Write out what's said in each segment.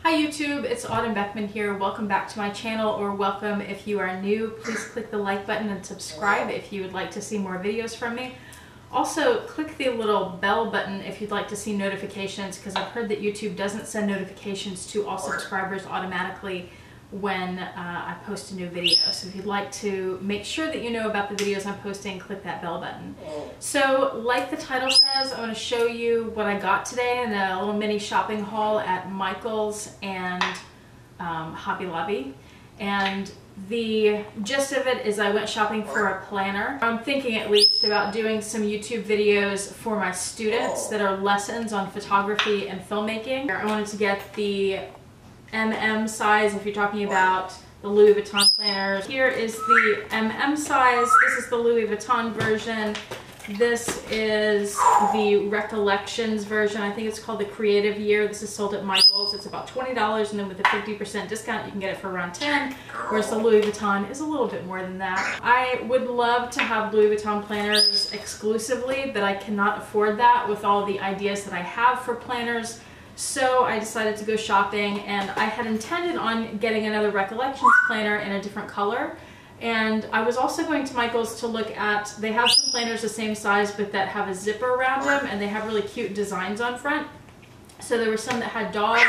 Hi YouTube, it's Autumn Beckman here. Welcome back to my channel, or welcome if you are new. Please click the like button and subscribe if you would like to see more videos from me. Also, click the little bell button if you'd like to see notifications, because I've heard that YouTube doesn't send notifications to all subscribers automatically when I post a new video. So if you'd like to make sure that you know about the videos I'm posting, click that bell button. So like the title says, I'm going to show you what I got today in a little mini shopping haul at Michael's and Hobby Lobby. And the gist of it is I went shopping for a planner. I'm thinking at least about doing some YouTube videos for my students that are lessons on photography and filmmaking. I wanted to get the size if you're talking about the Louis Vuitton planners. Here is the size. This is the Louis Vuitton version. This is the Recollections version. I think it's called the Creative Year. This is sold at Michael's. It's about $20, and then with a 50% discount you can get it for around $10, whereas the Louis Vuitton is a little bit more than that. I would love to have Louis Vuitton planners exclusively, but I cannot afford that with all the ideas that I have for planners. So I decided to go shopping, and I had intended on getting another Recollections planner in a different color. And I was also going to Michael's to look at, they have some planners the same size but that have a zipper around them, and they have really cute designs on front. So there were some that had dogs,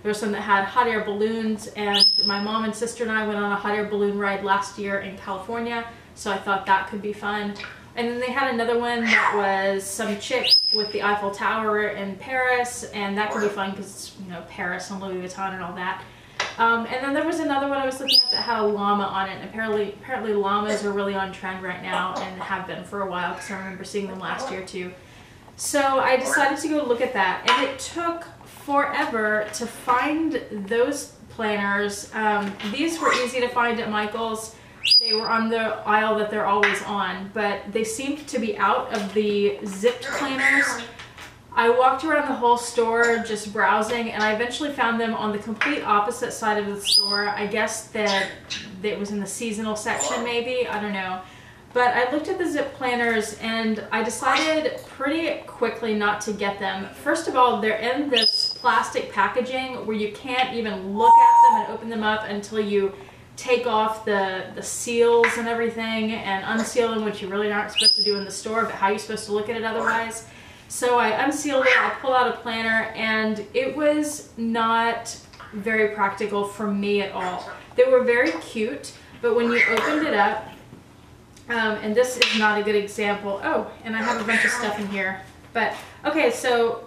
there were some that had hot air balloons, and my mom and sister and I went on a hot air balloon ride last year in California, so I thought that could be fun. And then they had another one that was some chick with the Eiffel Tower in Paris, and that could be fun because, you know, Paris and Louis Vuitton and all that. And then there was another one I was looking at that had a llama on it, and apparently llamas are really on trend right now and have been for a while, because I remember seeing them last year too. So I decided to go look at that, and it took forever to find those planners. These were easy to find at Michael's. They were on the aisle that they're always on, but they seemed to be out of the zipped planners. I walked around the whole store just browsing, and I eventually found them on the complete opposite side of the store. I guess that it was in the seasonal section maybe, I don't know. But I looked at the zip planners and I decided pretty quickly not to get them. First of all, they're in this plastic packaging where you can't even look at them and open them up until you take off the seals and everything and unseal them, which you really aren't supposed to do in the store, but how are you supposed to look at it otherwise? So I unsealed it, I pulled out a planner, and it was not very practical for me at all. They were very cute, but when you opened it up, and this is not a good example. Oh, and I have a bunch of stuff in here. But, okay, so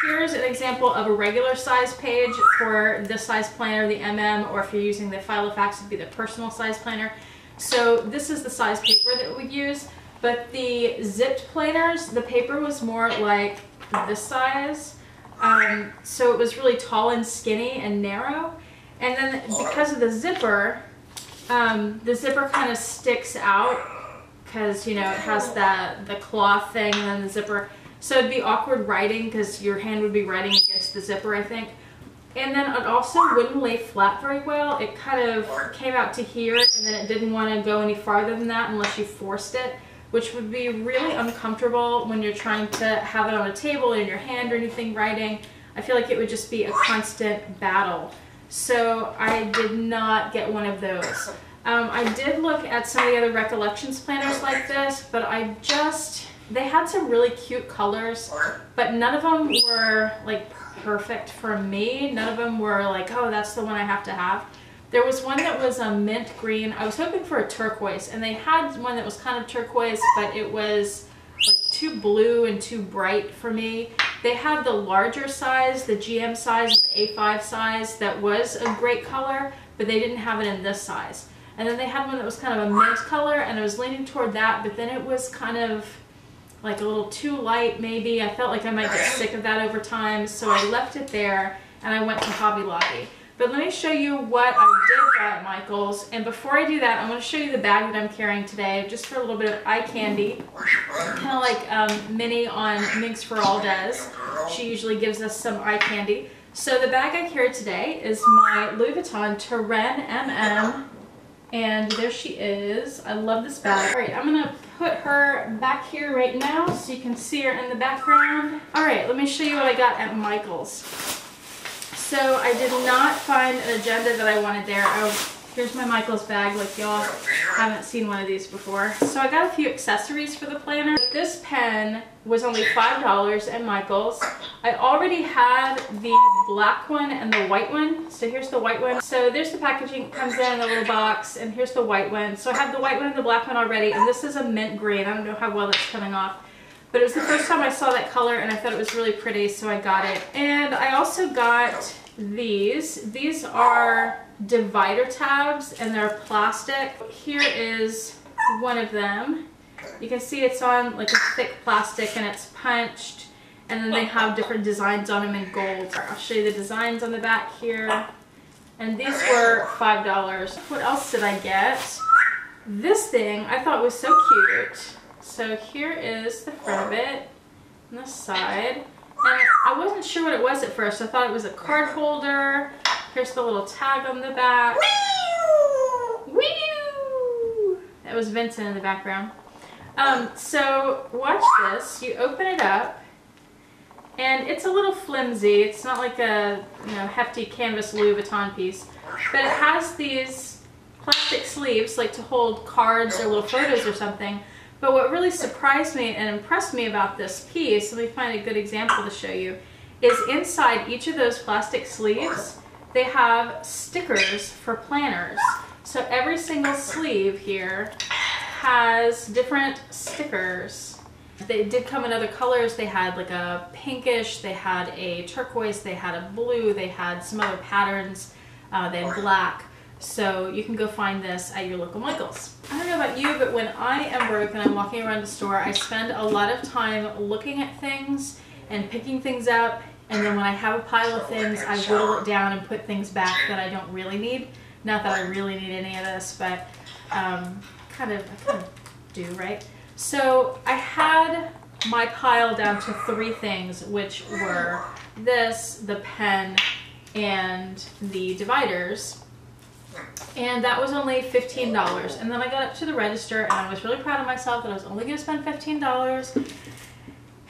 here's an example of a regular size page for this size planner, the or if you're using the Filofax, it'd be the personal size planner. So this is the size paper that we'd use. But the zipped planners, the paper was more like this size. So it was really tall and skinny and narrow. And then because of the zipper kind of sticks out because, you know, it has the cloth thing and then the zipper. So it'd be awkward writing because your hand would be writing against the zipper, I think. And then it also wouldn't lay flat very well. It kind of came out to here, and then it didn't want to go any farther than that unless you forced it, which would be really uncomfortable when you're trying to have it on a table in your hand or anything writing. I feel like it would just be a constant battle. So I did not get one of those. I did look at some of the other Recollections planners like this, but they had some really cute colors, but none of them were like perfect for me. None of them were like, oh, that's the one I have to have. There was one that was a mint green. I was hoping for a turquoise, and they had one that was kind of turquoise, but it was like too blue and too bright for me. They had the larger size, the GM size, the A5 size, that was a great color, but they didn't have it in this size. And then they had one that was kind of a mint color, and I was leaning toward that, but then it was kind of like a little too light maybe. I felt like I might get sick of that over time, so I left it there and I went to Hobby Lobby. But let me show you what I did buy at Michael's. And before I do that, I'm going to show you the bag that I'm carrying today, just for a little bit of eye candy. Kind of like Minnie on Minx for All does. She usually gives us some eye candy. So the bag I carry today is my Louis Vuitton Terrain And there she is. I love this bag. All right, I'm going to put her back here right now so you can see her in the background. All right, let me show you what I got at Michael's. So I did not find an agenda that I wanted there. Oh, here's my Michaels bag, like y'all haven't seen one of these before. So I got a few accessories for the planner. This pen was only $5 at Michaels. I already had the black one and the white one. So here's the white one. So there's the packaging, it comes in a little box, and here's the white one. So I have the white one and the black one already, and this is a mint green. I don't know how well that's coming off, but it was the first time I saw that color and I thought it was really pretty, so I got it. And I also got these. These are divider tabs and they're plastic. Here is one of them. You can see it's on like a thick plastic and it's punched, and then they have different designs on them in gold. I'll show you the designs on the back here. And these were $5. What else did I get? This thing I thought was so cute. So here is the front of it and the side. And I wasn't sure what it was at first. I thought it was a card holder. Here's the little tag on the back. Wee! That was Vincent in the background. So watch this. You open it up, and it's a little flimsy. It's not like a hefty canvas Louis Vuitton piece, but it has these plastic sleeves like to hold cards or little photos or something. But what really surprised me and impressed me about this piece, let me find a good example to show you, is inside each of those plastic sleeves, they have stickers for planners. So every single sleeve here has different stickers. They did come in other colors. They had like a pinkish, they had a turquoise, they had a blue, they had some other patterns, they had black. So you can go find this at your local Michaels. I don't know about you, but when I am broke and I'm walking around the store, I spend a lot of time looking at things and picking things up, and then when I have a pile of things, I whittle it down and put things back that I don't really need. Not that I really need any of this, but I kind of do, right? So I had my pile down to 3 things, which were this, the pen, and the dividers. And that was only $15. And then I got up to the register and I was really proud of myself that I was only going to spend $15.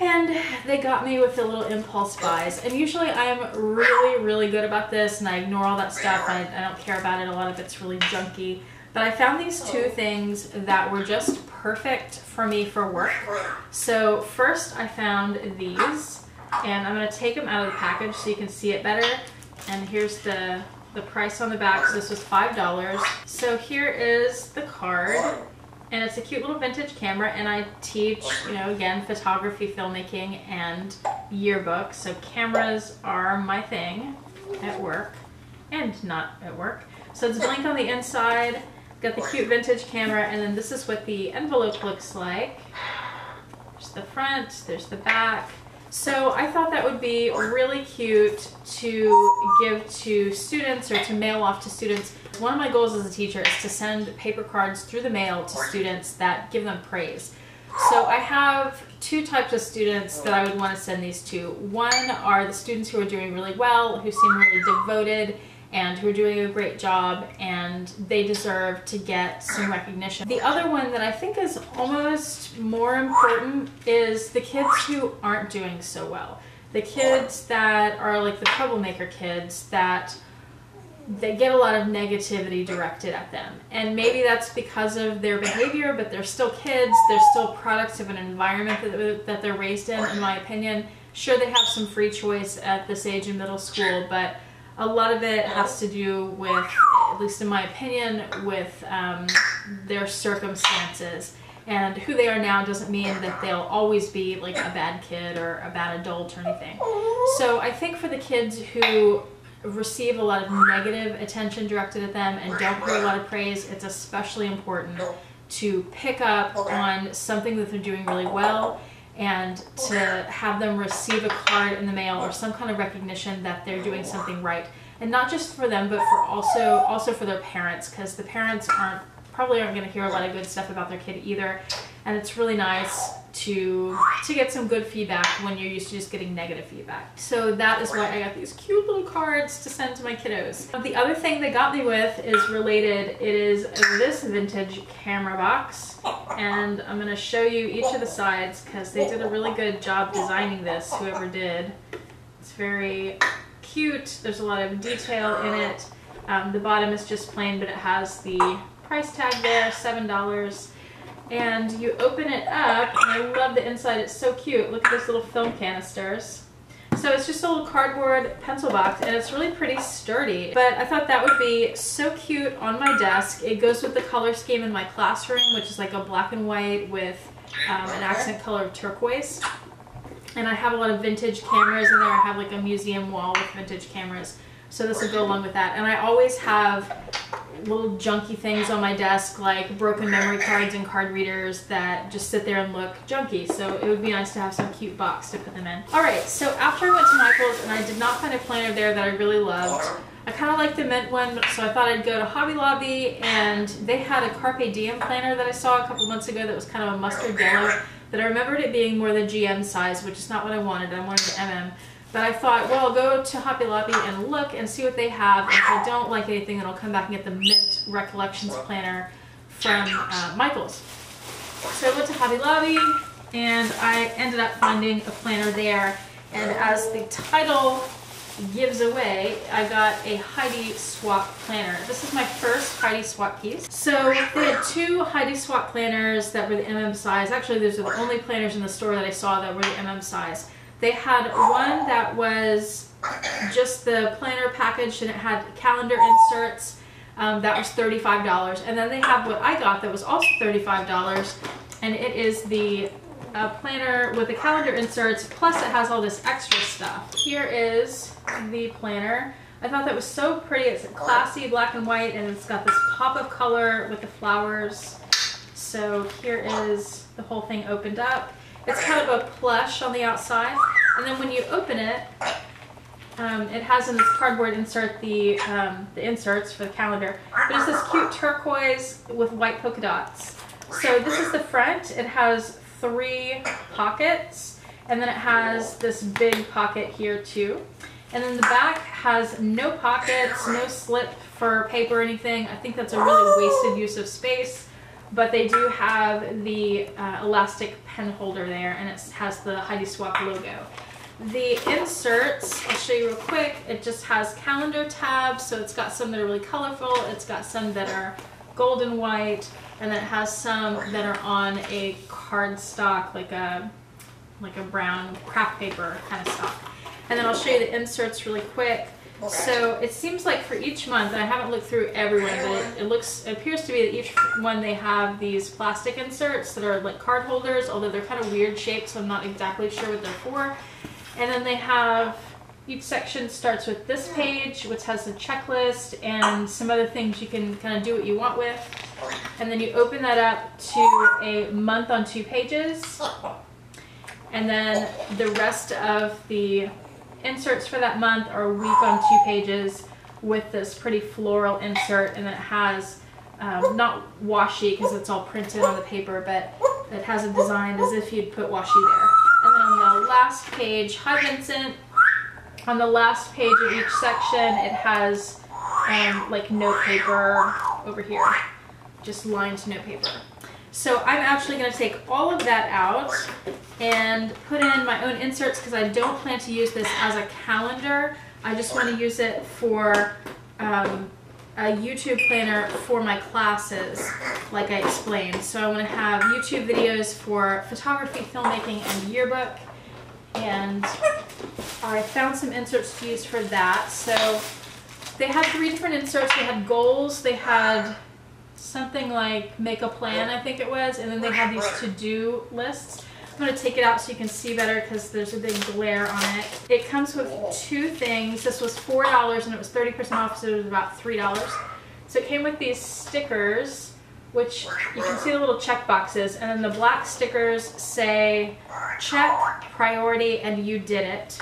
And they got me with the little impulse buys. And usually I'm really good about this and I ignore all that stuff. I don't care about it. A lot of it's really junky. But I found these 2 things that were just perfect for me for work. So first I found these, and I'm going to take them out of the package so you can see it better. And here's the price on the back. So this was $5. So here is the card, and it's a cute little vintage camera, and I teach, again, photography, filmmaking, and yearbook. So cameras are my thing at work and not at work. So it's blank on the inside, got the cute vintage camera, and then this is what the envelope looks like. There's the front, there's the back. So I thought that would be really cute to give to students or to mail off to students. One of my goals as a teacher is to send paper cards through the mail to students that give them praise. So I have 2 types of students that I would want to send these to. One are the students who are doing really well, who seem really devoted, and who are doing a great job, and they deserve to get some recognition. The other one that I think is almost more important is the kids who aren't doing so well. The kids that are like the troublemaker kids that they get a lot of negativity directed at them. And maybe that's because of their behavior, but they're still kids, they're still products of an environment that they're raised in my opinion. Sure, they have some free choice at this age in middle school, but a lot of it has to do with, at least in my opinion, with their circumstances. And who they are now doesn't mean that they'll always be like a bad kid or a bad adult or anything. So I think for the kids who receive a lot of negative attention directed at them and don't hear a lot of praise, it's especially important to pick up on something that they're doing really well, and to have them receive a card in the mail or some kind of recognition that they're doing something right. And not just for them, but for also for their parents, because the parents probably aren't going to hear a lot of good stuff about their kid either. And it's really nice to get some good feedback when you're used to just getting negative feedback. So that is why I got these cute little cards to send to my kiddos. The other thing they got me with is related. It is this vintage camera box, and I'm going to show you each of the sides because they did a really good job designing this, whoever did. It's very cute. There's a lot of detail in it. The bottom is just plain, but it has the price tag there, $7. And you open it up, and I love the inside. It's so cute. Look at those little film canisters. So it's just a little cardboard pencil box, and it's really pretty sturdy. But I thought that would be so cute on my desk. It goes with the color scheme in my classroom, which is like a black and white with an accent color of turquoise. And I have a lot of vintage cameras in there. I have like a museum wall with vintage cameras. So this will go along with that. And I always have little junky things on my desk, like broken memory cards and card readers that just sit there and look junky. So it would be nice to have some cute box to put them in. All right, so after I went to Michael's and I did not find a planner there that I really loved, I kind of liked the mint one, so I thought I'd go to Hobby Lobby, and they had a Carpe Diem planner that I saw a couple months ago that was kind of a mustard yellow, that I remembered it being more the GM size, which is not what I wanted. I wanted the MM. But I thought, well, I'll go to Hobby Lobby and look and see what they have. And if I don't like anything, then I'll come back and get the Mint Recollections planner from Michael's. So I went to Hobby Lobby, and I ended up finding a planner there. And as the title gives away, I got a Heidi Swapp planner. This is my first Heidi Swapp piece. So they had two Heidi Swapp planners that were the MM size. Actually, those are the only planners in the store that I saw that were the MM size. They had one that was just the planner package, and it had calendar inserts. That was $35. And then they have what I got that was also $35, and it is the planner with the calendar inserts, plus it has all this extra stuff. Here is the planner. I thought that was so pretty. It's classy, black and white, and it's got this pop of color with the flowers. So here is the whole thing opened up. It's kind of a plush on the outside, and then when you open it, it has in this cardboard insert the inserts for the calendar. But it's this cute turquoise with white polka dots. So this is the front. It has 3 pockets, and then it has this big pocket here too. And then the back has no pockets, no slip for paper or anything. I think that's a really wasted use of space. But they do have the elastic pen holder there, and it has the Heidi Swapp logo. The inserts, I'll show you real quick. It just has calendar tabs, so it's got some that are really colorful. It's got some that are gold and white, and then it has some that are on a cardstock, like a brown craft paper kind of stock. And then I'll show you the inserts really quick. So it seems like for each month, and I haven't looked through every one, but it appears to be that each one they have these plastic inserts that are like card holders, although they're kind of weird shaped, so I'm not exactly sure what they're for. And then they have, each section starts with this page, which has a checklist and some other things you can kind of do what you want with. And then you open that up to a month on 2 pages. And then the rest of the inserts for that month are a week on 2 pages with this pretty floral insert, and then it has not washi because it's all printed on the paper, but it has a design as if you'd put washi there. And then on the last page, hi Vincent, on the last page of each section it has like note paper over here, just lined note paper. So I'm actually going to take all of that out and put in my own inserts because I don't plan to use this as a calendar. I just want to use it for a YouTube planner for my classes, like I explained. So I want to have YouTube videos for photography, filmmaking, and yearbook. And I found some inserts to use for that. So they had 3 different inserts. They had goals, they had something like make a plan, I think it was, and then they have these to-do lists. I'm going to take it out so you can see better because there's a big glare on it. It comes with 2 things. This was $4 and it was 30% off, so it was about $3. So it came with these stickers, which you can see the little check boxes, and then the black stickers say check, priority, and you did it.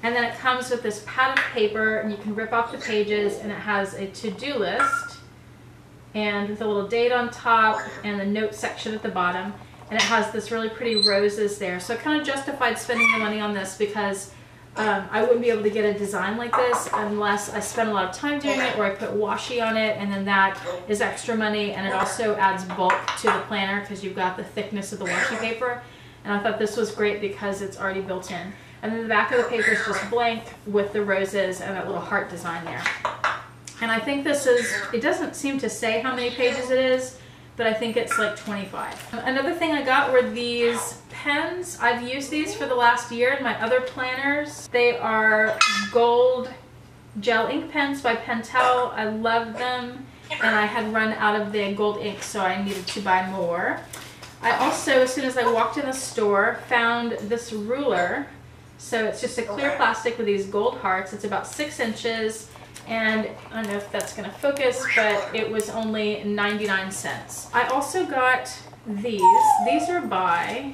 And then it comes with this pad of paper, and you can rip off the pages, and it has a to-do list and with a little date on top and the note section at the bottom, and it has this really pretty roses there. So I kind of justified spending the money on this because I wouldn't be able to get a design like this unless I spent a lot of time doing it or I put washi on it, and then that is extra money, and it also adds bulk to the planner because you've got the thickness of the washi paper. And I thought this was great because it's already built in. And then the back of the paper is just blank with the roses and that little heart design there. And I think this is, it doesn't seem to say how many pages it is, but I think it's like 25. Another thing I got were these pens. I've used these for the last year in my other planners. They are gold gel ink pens by Pentel. I love them, and I had run out of the gold ink, so I needed to buy more. I also, as soon as I walked in the store, found this ruler. So it's just a clear plastic with these gold hearts. It's about 6 inches. And I don't know if that's going to focus, but it was only 99 cents. I also got these. These are by,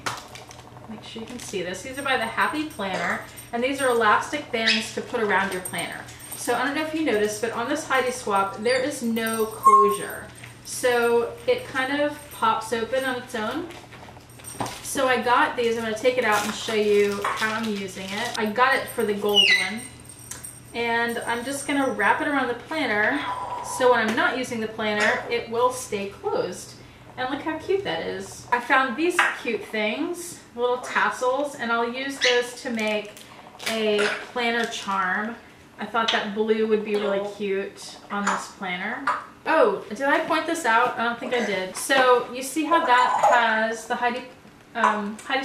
make sure you can see this, these are by the Happy Planner, and these are elastic bands to put around your planner. So I don't know if you noticed, but on this Heidi Swapp, there is no closure. So it kind of pops open on its own. So I got these. I'm going to take it out and show you how I'm using it. I got it for the gold one. And I'm just going to wrap it around the planner, so when I'm not using the planner, it will stay closed. And look how cute that is. I found these cute things, little tassels, and I'll use those to make a planner charm. I thought that blue would be really cute on this planner. Oh, did I point this out? I don't think I did. So you see how that has, the Heidi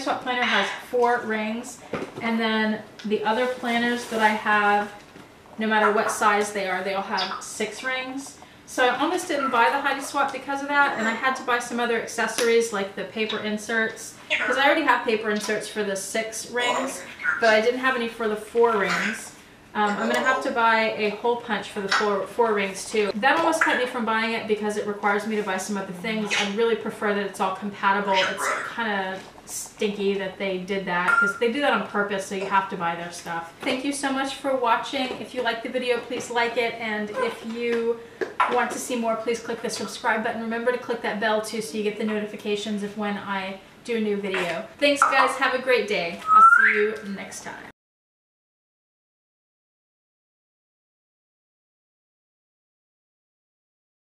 Swapp planner has 4 rings, and then the other planners that I have, no matter what size they are, they all have 6 rings. So I almost didn't buy the Heidi Swapp because of that, and I had to buy some other accessories like the paper inserts, because I already have paper inserts for the 6 rings, but I didn't have any for the 4 rings. I'm going to have to buy a hole punch for the 4 rings too. That almost kept me from buying it because it requires me to buy some other things. I'd really prefer that it's all compatible. It's kind of stinky that they did that, because they do that on purpose, so you have to buy their stuff. Thank you so much for watching. If you like the video, please like it, and if you want to see more, please click the subscribe button. Remember to click that bell too, so you get the notifications of when I do a new video. Thanks guys, have a great day. I'll see you next time.